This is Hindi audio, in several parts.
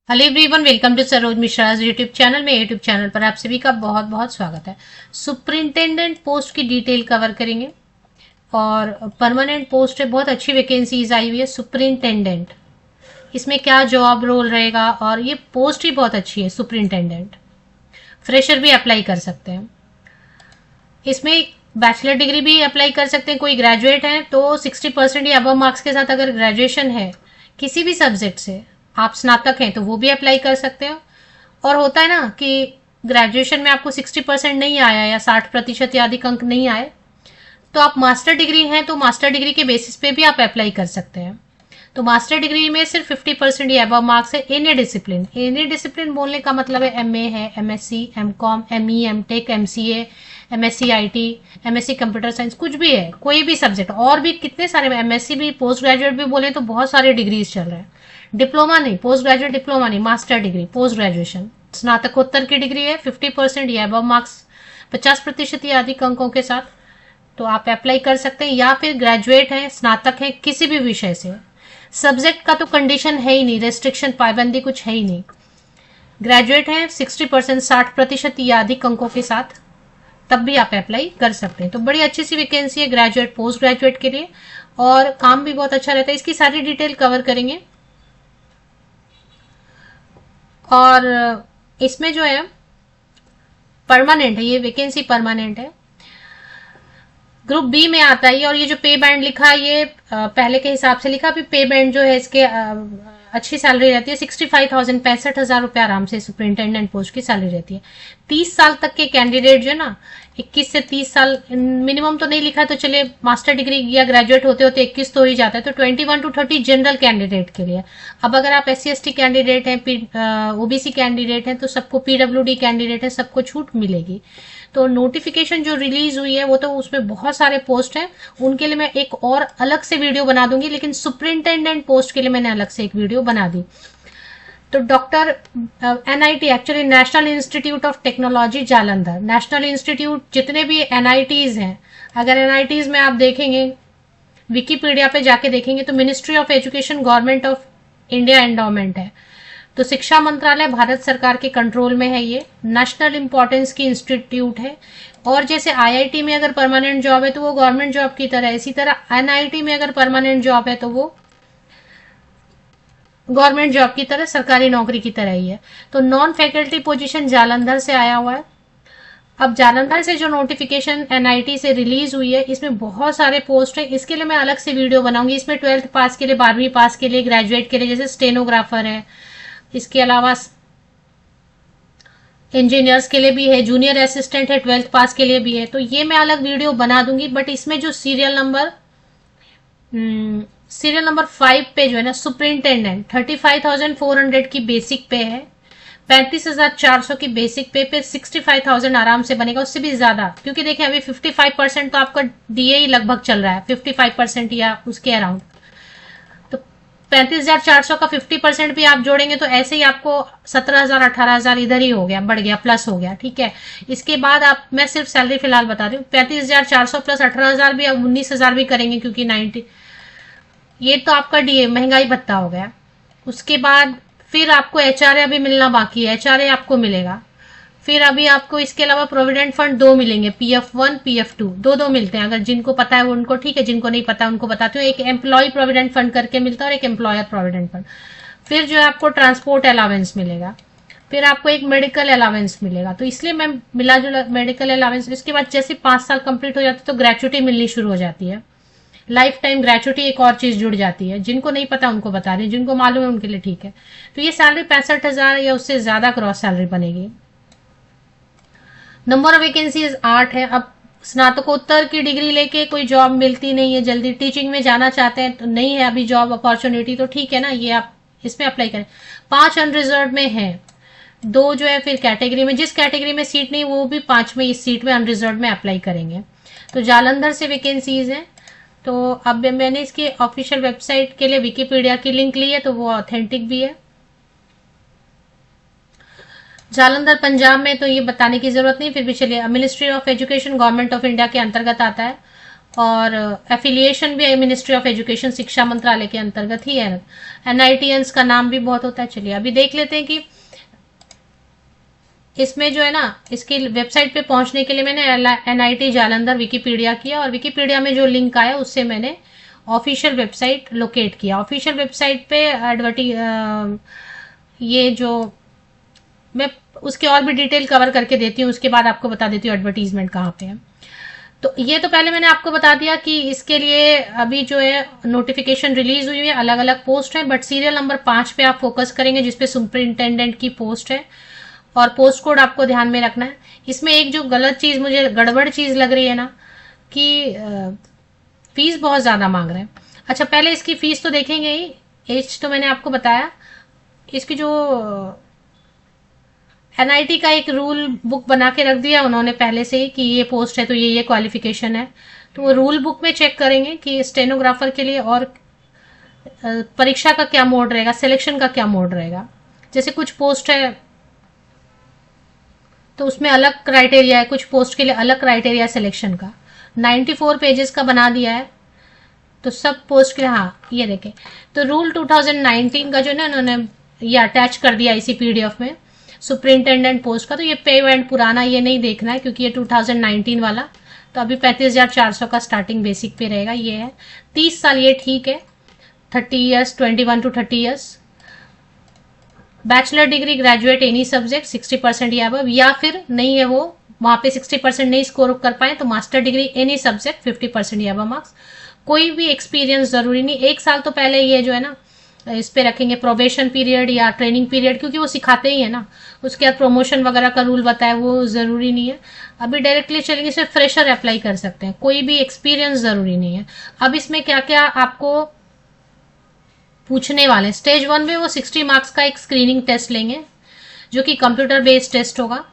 Hello everyone, welcome to Saroj Mishra YouTube channel में। यूट्यूब चैनल पर आप सभी का बहुत बहुत स्वागत है। सुपरिंटेंडेंट पोस्ट की डिटेल कवर करेंगे और परमानेंट पोस्ट है, बहुत अच्छी वैकेंसीज आई हुई है सुपरिंटेंडेंट। इसमें क्या जॉब रोल रहेगा और ये पोस्ट ही बहुत अच्छी है। सुपरिंटेंडेंट फ्रेशर भी अप्लाई कर सकते हैं। इसमें बैचलर डिग्री भी अप्लाई कर सकते हैं। कोई ग्रेजुएट है तो 60% या अबव मार्क्स के साथ अगर ग्रेजुएशन है किसी भी सब्जेक्ट से, आप स्नातक हैं तो वो भी अप्लाई कर सकते हो। और होता है ना कि ग्रेजुएशन में आपको 60% नहीं आया या 60% या अधिक अंक नहीं आए तो आप मास्टर डिग्री हैं तो मास्टर डिग्री के बेसिस पे भी आप अप्लाई कर सकते हैं। तो मास्टर डिग्री में सिर्फ 50% या अबव मार्क्स है। एनी डिसिप्लिन, एनी डिसिप्लिन बोलने का मतलब है एमए है, MSc, MCom, ME, MTech, MCA, MSc IT, MSc computer science, कुछ भी है, कोई भी सब्जेक्ट। और भी कितने सारे, एमएससी भी, पोस्ट ग्रेजुएट भी बोले तो बहुत सारे डिग्रीज चल रहे हैं। डिप्लोमा नहीं, पोस्ट ग्रेजुएट डिप्लोमा नहीं, मास्टर डिग्री, पोस्ट ग्रेजुएशन, स्नातकोत्तर की डिग्री है। 50% या अबव मार्क्स, 50% या अधिक अंकों के साथ तो आप अप्लाई कर सकते हैं। या फिर ग्रेजुएट हैं, स्नातक हैं किसी भी विषय से, सब्जेक्ट का तो कंडीशन है ही नहीं, रेस्ट्रिक्शन, पाबंदी कुछ है ही नहीं। ग्रेजुएट हैं 60%, 60% या अधिक अंकों के साथ, तब भी आप अप्लाई कर सकते हैं। तो बड़ी अच्छी सी वैकेंसी है ग्रेजुएट, पोस्ट ग्रेजुएट के लिए, और काम भी बहुत अच्छा रहता है। इसकी सारी डिटेल कवर करेंगे। और इसमें जो है परमानेंट है, ये वैकेंसी परमानेंट है। ग्रुप बी में आता है और ये जो पे बैंड लिखा है ये पहले के हिसाब से लिखा। अभी पे बैंड जो है इसके अच्छी सैलरी रहती है। 65,000, 65,000 रुपये आराम से सुपरिंटेंडेंट पोस्ट की सैलरी रहती है। 30 साल तक के कैंडिडेट जो है ना, 21 से 30 साल मिनिमम तो नहीं लिखा है, तो चलिए मास्टर डिग्री या ग्रेजुएट होते होते 21 तो ही जाता है, तो 21 to 30 जनरल कैंडिडेट के लिए। अब अगर आप SC/ST कैंडिडेट हैं, OBC कैंडिडेट हैं, तो सबको, PWD कैंडिडेट है, सबको छूट मिलेगी। तो नोटिफिकेशन जो रिलीज हुई है वो तो उसमें बहुत सारे पोस्ट हैं, उनके लिए मैं एक और अलग से वीडियो बना दूंगी, लेकिन सुपरिंटेंडेंट पोस्ट के लिए मैंने अलग से एक वीडियो बना दी। तो doctor NIT, actually national institute of technology Jalandhar, national institute, जितने भी NITs हैं, अगर NITs में आप देखेंगे, विकीपीडिया पे जाके देखेंगे तो ministry of education, government of India endowment है। तो शिक्षा मंत्रालय भारत सरकार के कंट्रोल में है। ये नेशनल इंपॉर्टेंस की इंस्टीट्यूट है। और जैसे IIT में अगर परमानेंट जॉब है तो वो गवर्नमेंट जॉब की तरह है, इसी तरह NIT में अगर परमानेंट जॉब है तो वो गवर्नमेंट जॉब की तरह, सरकारी नौकरी की तरह ही है। तो नॉन फैकल्टी पोजीशन जालंधर से आया हुआ है। अब जालंधर से जो नोटिफिकेशन NIT से रिलीज हुई है, इसमें बहुत सारे पोस्ट है। इसके लिए मैं अलग से वीडियो बनाऊंगी। इसमें 12th पास के लिए, 12वीं पास के लिए, ग्रेजुएट के लिए, जैसे स्टेनोग्राफर है, इसके अलावा इंजीनियर्स के लिए भी है, जूनियर असिस्टेंट है, 12th पास के लिए भी है। तो ये मैं अलग वीडियो बना दूंगी। बट इसमें जो सीरियल नंबर 5 पे जो है ना, सुपरिंटेंडेंट, 35,400 की बेसिक पे है, 35,400 की बेसिक पे 65,000 आराम से बनेगा, उससे भी ज्यादा। क्योंकि देखिए अभी 55% तो आपका DA ही लगभग चल रहा है, 55% या उसके अराउंड। तो 35,400 का 50% भी आप जोड़ेंगे तो ऐसे ही आपको 17,000, 18,000 इधर ही हो गया, बढ़ गया, प्लस हो गया, ठीक है। इसके बाद आप, मैं सिर्फ सैलरी फिलहाल बता रही हूँ, 35,400 प्लस 18,000 भी, अब 19,000 भी करेंगे, क्योंकि 90, ये तो आपका DA महंगाई भत्ता हो गया। उसके बाद फिर आपको HRA भी मिलना बाकी है, HRA आपको मिलेगा। फिर अभी आपको इसके अलावा प्रोविडेंट फंड 2 मिलेंगे, PF1, PF2, दो मिलते हैं। अगर जिनको पता है वो उनको ठीक है, जिनको नहीं पता उनको बताती हूँ। एक एम्प्लॉय प्रोविडेंट फंड करके मिलता है और एक एम्प्लॉयर प्रोविडेंट फंड। फिर जो है आपको ट्रांसपोर्ट अलावेंस मिलेगा, फिर आपको एक मेडिकल अलावेंस मिलेगा। तो इसलिए मैं मिला जुला मेडिकल अलावेंस। इसके बाद जैसे 5 साल कंप्लीट हो जाते तो ग्रेचुटी मिलनी शुरू हो जाती है, लाइफ टाइम ग्रेचुटी, एक और चीज जुड़ जाती है। जिनको नहीं पता उनको बता रही, जिनको मालूम है उनके लिए ठीक है। तो ये सैलरी 65,000 या उससे ज्यादा क्रॉस सैलरी बनेगी। नंबर ऑफ वैकेंसीज 8 है। अब स्नातकोत्तर की डिग्री लेके कोई जॉब मिलती नहीं है जल्दी, टीचिंग में जाना चाहते हैं तो नहीं है अभी जॉब अपॉर्चुनिटी, तो ठीक है ना, ये आप इसमें अप्लाई करें। 5 अनरिजर्व में है, 2 जो है फिर कैटेगरी में, जिस कैटेगरी में सीट नहीं वो भी 5 में इस सीट में अनरिजर्व में अप्लाई करेंगे। तो जालंधर से वैकेंसीज है। तो अब मैंने इसके ऑफिशियल वेबसाइट के लिए विकीपीडिया की लिंक ली है, तो वो ऑथेंटिक भी है। जालंधर पंजाब में तो ये बताने की जरूरत नहीं, फिर भी चलिए। Ministry of education, government of India के अंतर्गत आता है। और एफिलिएशन भी मिनिस्ट्री ऑफ एजुकेशन, शिक्षा मंत्रालय के अंतर्गत ही है। एनआईटीएंस का नाम भी बहुत होता है। चलिए अभी देख लेते हैं कि इसमें जो है ना, इसकी वेबसाइट पे पहुंचने के लिए मैंने एनआईटी जालंधर विकिपीडिया किया, और विकिपीडिया में जो लिंक आया उससे मैंने ऑफिशियल वेबसाइट लोकेट किया। ऑफिशियल वेबसाइट पे ये जो मैं उसके और भी डिटेल कवर करके देती हूँ, उसके बाद आपको बता देती हूँ एडवर्टीजमेंट कहाँ पे है। तो ये तो पहले मैंने आपको बता दिया कि इसके लिए अभी जो है नोटिफिकेशन रिलीज हुई है, अलग अलग पोस्ट है, बट सीरियल नंबर 5 पे आप फोकस करेंगे जिसपे सुपरिंटेंडेंट की पोस्ट है, और पोस्ट कोड आपको ध्यान में रखना है। इसमें एक जो गलत चीज, मुझे गड़बड़ चीज लग रही है ना, कि फीस बहुत ज्यादा मांग रहे हैं। अच्छा, पहले इसकी फीस तो देखेंगे ही, एज तो मैंने आपको बताया। इसकी जो एनआईटी का एक रूल बुक बना के रख दिया उन्होंने पहले से ही कि ये पोस्ट है तो ये क्वालिफिकेशन है, तो वो रूल बुक में चेक करेंगे कि स्टेनोग्राफर के लिए और परीक्षा का क्या मोड रहेगा, सिलेक्शन का क्या मोड रहेगा। जैसे कुछ पोस्ट है तो उसमें अलग क्राइटेरिया है, कुछ पोस्ट के लिए अलग क्राइटेरिया सिलेक्शन का। 94 पेजेस का बना दिया है तो सब पोस्ट के लिए। हाँ, ये देखें, तो रूल 2019 का जो ना इन्होंने ये अटैच कर दिया इसी पीडीएफ में, सुपरिंटेंडेंट पोस्ट का। तो ये पे एंड पुराना ये नहीं देखना है क्योंकि ये 2019 वाला, तो अभी 35,400 का स्टार्टिंग बेसिक पे रहेगा। ये है 30 साल, ये ठीक है। 30 years, 21 to 30 years. Bachelor degree, graduate any subject 60% या अबव, या फिर नहीं है वो वहां पे 60% नहीं स्कोर कर पाए तो मास्टर डिग्री एनी सब्जेक्ट 50% या अबव मार्क्स। कोई भी एक्सपीरियंस जरूरी नहीं। 1 साल तो पहले ये जो है ना इस पे रखेंगे प्रोबेशन पीरियड या ट्रेनिंग पीरियड, क्योंकि वो सिखाते ही है ना। उसके बाद प्रमोशन वगैरह का रूल बताया, वो जरूरी नहीं है। अभी डायरेक्टली चलेंगे, सिर्फ फ्रेशर अप्लाई कर सकते हैं, कोई भी एक्सपीरियंस जरूरी नहीं है। अब इसमें क्या क्या आपको पूछने वाले, स्टेज 1 में वो 60 मार्क्स का एक स्क्रीनिंग टेस्ट लेंगे जो कि कंप्यूटर बेस्ड टेस्ट होगा,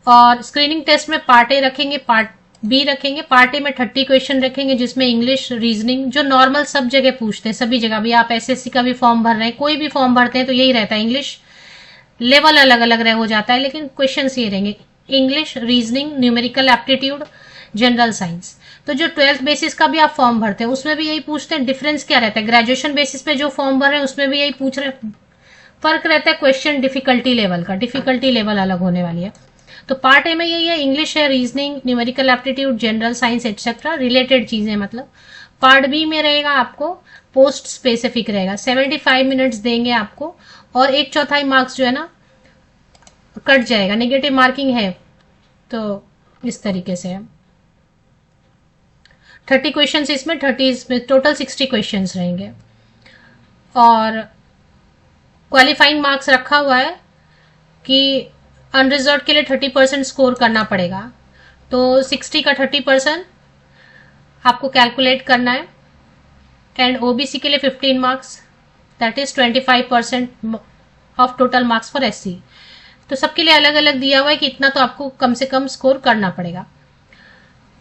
और स्क्रीनिंग टेस्ट में पार्ट ए रखेंगे, पार्ट बी रखेंगे। पार्ट ए में 30 क्वेश्चन रखेंगे जिसमें इंग्लिश, रीजनिंग, जो नॉर्मल सब जगह पूछते हैं, सभी जगह। भी आप एसएससी का भी फॉर्म भर रहे हैं, कोई भी फॉर्म भरते हैं तो यही रहता है। इंग्लिश लेवल अलग अलग रह हो जाता है लेकिन क्वेश्चन ये रहेंगे, English, reasoning, numerical aptitude, general science. तो जो 12th बेसिस का भी आप फॉर्म भरते हैं उसमें भी यही पूछते हैं। डिफरेंस क्या रहता है, ग्रेजुएशन बेसिस पे जो फॉर्म भर रहे हैं उसमें भी यही पूछ रहे हैं। फर्क रहता है क्वेश्चन डिफिकल्टी लेवल का, डिफिकल्टी लेवल अलग होने वाली है। तो पार्ट ए में यही है, इंग्लिश है, reasoning, numerical aptitude, general science etcetera, related चीजें मतलब। पार्ट बी में रहेगा आपको पोस्ट स्पेसिफिक रहेगा, 75 मिनट्स देंगे आपको, और 1/4 मार्क्स जो है ना कट जाएगा, नेगेटिव मार्किंग है। तो इस तरीके से है। 30 क्वेश्चन इसमें, 30 इसमें, टोटल 60 क्वेश्चन रहेंगे। और क्वालिफाइंग मार्क्स रखा हुआ है कि अनरिजर्व के लिए 30% स्कोर करना पड़ेगा, तो 60 का 30% आपको कैलकुलेट करना है। एंड ओबीसी के लिए 15 marks, that is 25% of total marks for SC. तो सबके लिए अलग अलग दिया हुआ है कि इतना तो आपको कम से कम स्कोर करना पड़ेगा।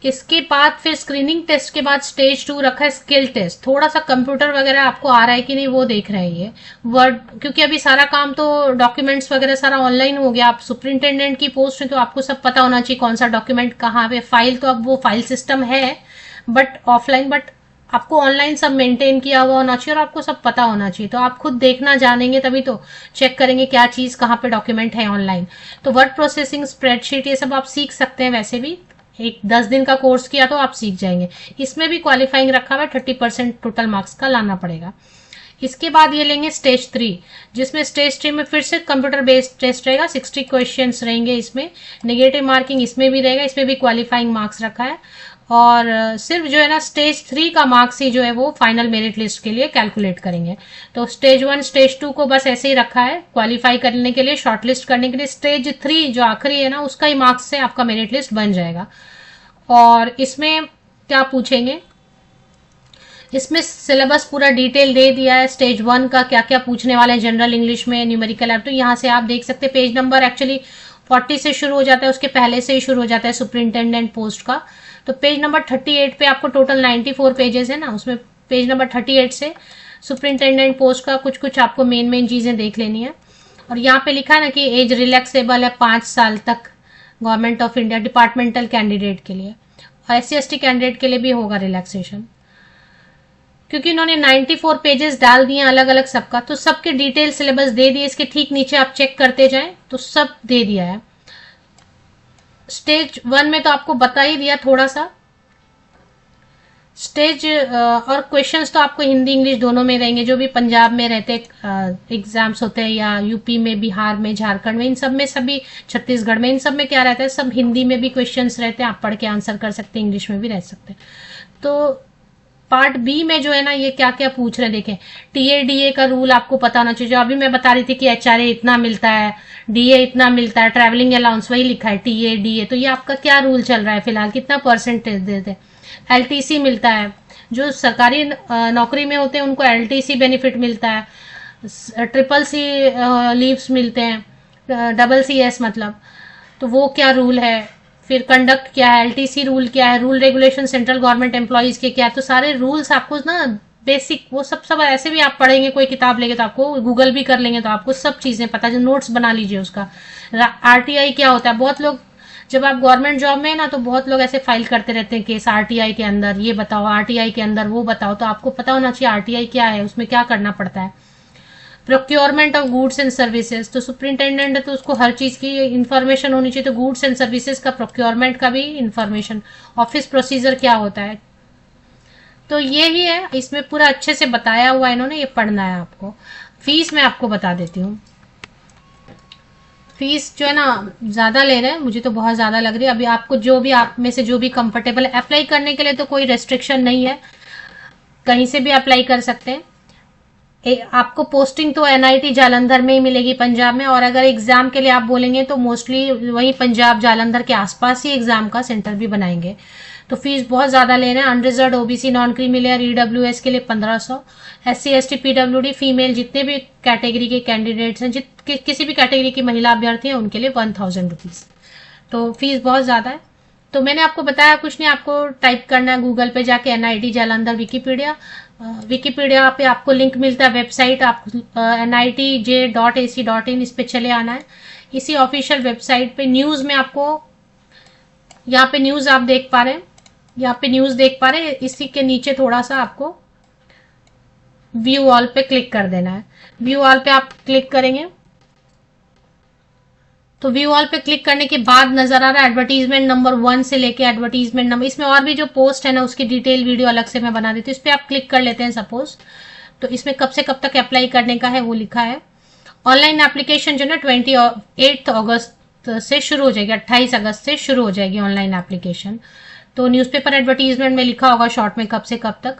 इसके बाद फिर स्क्रीनिंग टेस्ट के बाद स्टेज 2 रखा है स्किल टेस्ट। थोड़ा सा कंप्यूटर वगैरह आपको आ रहा है कि नहीं वो देख रहे हैं। ये वर्ड, क्योंकि अभी सारा काम तो डॉक्यूमेंट्स वगैरह सारा ऑनलाइन हो गया। आप सुपरिंटेंडेंट की पोस्ट है तो आपको सब पता होना चाहिए कौन सा डॉक्यूमेंट कहाँ पे। फाइल तो अब वो फाइल सिस्टम है बट ऑफलाइन, बट आपको ऑनलाइन सब मेंटेन किया हुआ होना चाहिए और आपको सब पता होना चाहिए। तो आप खुद देखना जानेंगे तभी तो चेक करेंगे क्या चीज कहाँ पे डॉक्यूमेंट है ऑनलाइन। तो वर्ड प्रोसेसिंग, स्प्रेडशीट, ये सब आप सीख सकते हैं। वैसे भी एक 10 दिन का कोर्स किया तो आप सीख जाएंगे। इसमें भी क्वालिफाइंग रखा हुआ है, 30% टोटल मार्क्स का लाना पड़ेगा। इसके बाद ये लेंगे स्टेज 3, जिसमें स्टेज 3 में फिर से कंप्यूटर बेस्ड टेस्ट रहेगा। 60 क्वेश्चंस रहेंगे इसमें, नेगेटिव मार्किंग इसमें भी रहेगा। इसमें भी क्वालिफाइंग मार्क्स रखा है, और सिर्फ जो है ना स्टेज 3 का मार्क्स ही जो है वो फाइनल मेरिट लिस्ट के लिए कैलकुलेट करेंगे। तो स्टेज 1 स्टेज 2 को बस ऐसे ही रखा है क्वालिफाई करने के लिए, शॉर्टलिस्ट करने के लिए। स्टेज 3 जो आखिरी है ना उसका ही मार्क्स से आपका मेरिट लिस्ट बन जाएगा। और इसमें क्या पूछेंगे, इसमें सिलेबस पूरा डिटेल दे दिया है। स्टेज 1 का क्या क्या पूछने वाले हैं, जनरल इंग्लिश में, न्यूमेरिकल एप्टीट्यूड, यहाँ से आप देख सकते हैं। पेज नंबर एक्चुअली 40 से शुरू हो जाता है, उसके पहले से ही शुरू हो जाता है सुपरिंटेंडेंट पोस्ट का। तो पेज नंबर 38 पे आपको टोटल 94 पेजेस है ना, उसमें पेज नंबर 38 से सुपरिंटेंडेंट पोस्ट का कुछ कुछ आपको मेन चीजें देख लेनी है। और यहाँ पे लिखा है ना कि एज रिलैक्सेबल है 5 साल तक government of India departmental candidate के लिए। SC/ST कैंडिडेट के लिए भी होगा रिलैक्सेशन, क्योंकि इन्होंने 94 पेजेस डाल दिए अलग अलग सबका, तो सबके डिटेल सिलेबस दे दिए। इसके ठीक नीचे आप चेक करते जाएं तो सब दे दिया है। स्टेज 1 में तो आपको बता ही दिया थोड़ा सा। स्टेज और क्वेश्चंस तो आपको हिंदी इंग्लिश दोनों में रहेंगे। जो भी पंजाब में रहते एग्जाम्स होते हैं, या यूपी में, बिहार में, झारखंड में, इन सब में, सभी छत्तीसगढ़ में, इन सब में क्या रहता है, सब हिंदी में भी क्वेश्चंस रहते हैं, आप पढ़ के आंसर कर सकते हैं, इंग्लिश में भी रह सकते हैं। तो पार्ट बी में जो है ना, ये क्या क्या पूछ रहे हैं देखें। टीए का रूल आपको पता होना चाहिए। जो अभी मैं बता रही थी कि HRA इतना मिलता है, DA इतना मिलता है, ट्रैवलिंग अलाउंस वही लिखा है TA DA। तो ये आपका क्या रूल चल रहा है फिलहाल, कितना परसेंटेज देते हैं। LTC मिलता है, जो सरकारी नौकरी में होते हैं उनको LTC बेनिफिट मिलता है। CCC लीव्स मिलते हैं, CCS मतलब। तो वो क्या रूल है, फिर कंडक्ट क्या है, LTC रूल क्या है, rule regulation central government employees के क्या है। तो सारे रूल्स आपको ना बेसिक वो सब ऐसे भी आप पढ़ेंगे, कोई किताब लेंगे तो आपको, गूगल भी कर लेंगे तो आपको सब चीजें पता है। नोट्स बना लीजिए उसका। RTI क्या होता है, बहुत लोग जब आप गवर्नमेंट जॉब में है ना, तो बहुत लोग ऐसे फाइल करते रहते हैं केस, RTI के अंदर ये बताओ, RTI के अंदर वो बताओ। तो आपको पता होना चाहिए RTI क्या है, उसमें क्या करना पड़ता है। Procurement of goods and services, तो सुपरिंटेंडेंट है तो उसको हर चीज की इंफॉर्मेशन होनी चाहिए। तो गुड्स एंड सर्विसेज का, प्रोक्योरमेंट का भी इंफॉर्मेशन, ऑफिस प्रोसीजर क्या होता है। तो ये ही है, इसमें पूरा अच्छे से बताया हुआ है इन्होंने, ये पढ़ना है आपको। फीस मैं आपको बता देती हूँ। फीस जो है ना ज्यादा ले रहे हैं, मुझे तो बहुत ज्यादा लग रही है। अभी आपको जो भी, आप में से जो भी कंफर्टेबल है, अप्लाई करने के लिए तो कोई रेस्ट्रिक्शन नहीं है, कहीं से भी अप्लाई कर सकते हैं। आपको पोस्टिंग तो NIT जालंधर में ही मिलेगी पंजाब में, और अगर एग्जाम के लिए आप बोलेंगे तो मोस्टली वही पंजाब जालंधर के आसपास ही एग्जाम का सेंटर भी बनाएंगे। तो फीस बहुत ज्यादा ले रहे हैं। Unreserved OBC non creamy layer EWS के लिए 1500, SC/ST PWD फीमेल जितने भी कैटेगरी के कैंडिडेट्स हैं, किसी भी कैटेगरी की महिला अभ्यर्थी हैं, उनके लिए 1000 रुपीज। तो फीस बहुत ज्यादा है। तो मैंने आपको बताया कुछ नहीं, आपको टाइप करना है गूगल पे जाके NIT जालंधर विकिपीडिया पे आपको लिंक मिलता है वेबसाइट, आप nitj.ac.in इस पे चले आना है। इसी ऑफिशियल वेबसाइट पे न्यूज में आपको, यहाँ पे न्यूज आप देख पा रहे हैं, यहाँ पे न्यूज देख पा रहे हैं, इसी के नीचे थोड़ा सा आपको व्यू ऑल पे क्लिक कर देना है। व्यू ऑल पे आप क्लिक करेंगे तो व्यू ऑल पे क्लिक करने के बाद नजर आ रहा है एडवर्टीजमेंट नंबर 1 से लेके एडवर्टीजमेंट नंबर, इसमें और भी जो पोस्ट है ना उसकी डिटेल वीडियो अलग से मैं बना देती हूँ। इस पे आप क्लिक कर लेते हैं सपोज, तो इसमें कब से कब तक अप्लाई करने का है वो लिखा है। ऑनलाइन एप्लीकेशन जो ना 28 अगस्त से शुरू हो जाएगी, 28 अगस्त से शुरू हो जाएगी ऑनलाइन एप्लीकेशन। तो न्यूज़पेपर एडवर्टीजमेंट में लिखा होगा शॉर्ट में कब से कब तक।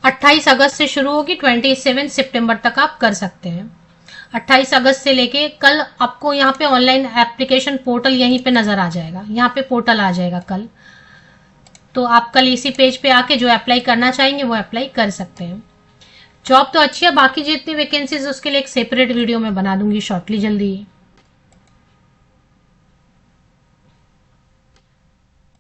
28 अगस्त से शुरू होगी, 27 सितंबर तक आप कर सकते हैं। 28 अगस्त से लेके कल आपको यहाँ पे ऑनलाइन एप्लीकेशन पोर्टल यहीं पे नजर आ जाएगा, यहाँ पे पोर्टल आ जाएगा कल। तो आप कल इसी पेज पे आके जो अप्लाई करना चाहेंगे वो अप्लाई कर सकते हैं। जॉब तो अच्छी है, बाकी जितनी वैकेंसीज उसके लिए एक सेपरेट वीडियो में बना दूंगी शॉर्टली जल्दी ही।